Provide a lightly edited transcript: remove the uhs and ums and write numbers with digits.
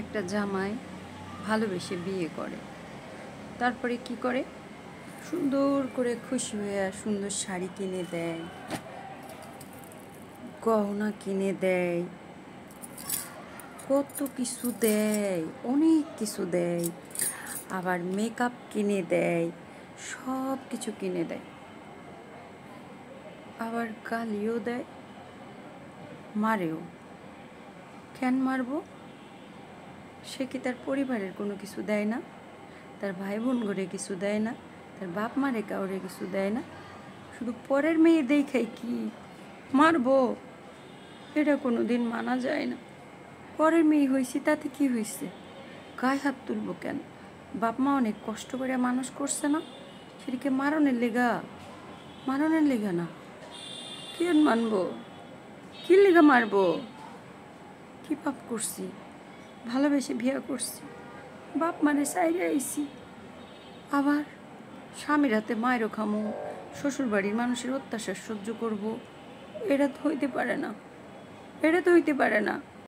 একটা জামাই ভালোবেসে বিয়ে করে, তারপরে কি করে, সুন্দর করে খুশি হয়ে সুন্দর শাড়ি কিনে দেয়, গহনা কিনে দেয়, কত কিছু দেয়, অনেক কিছু দেয়, আবার মেকআপ কিনে দেয়, সব কিছু কিনে দেয়, আবার গালিও দেয়, মারেও। কেন মারবো? সে কি তার পরিবারের কোনো কিছু দেয় না? তার ভাই বোন ঘরে কিছু দেয় না? তার বাপ মারে কাউরে কিছু দেয় না? শুধু পরের মেয়ে দেখাই কি মারবো? এটা কোনো দিন মানা যায় না। পরের মেয়ে হয়েছি তাতে কি হয়েছে? গায়ে হাত তুলবো কেন? বাপ মা অনেক কষ্ট করে মানুষ করছে না? সেটিকে মারণের লেগা? মারণের লেগা না। কেন মানবো? কি লেগা মারবো? কি পাপ করছি? ভালোবেসে বিয়ে করছি, বাপ মানে চাইরে আইছি, আবার স্বামীর হাতে মায়েরও খামো, শ্বশুরবাড়ির মানুষের অত্যাচার সহ্য করব? এটা তো হইতে পারে না, এটা তো হইতে পারে না।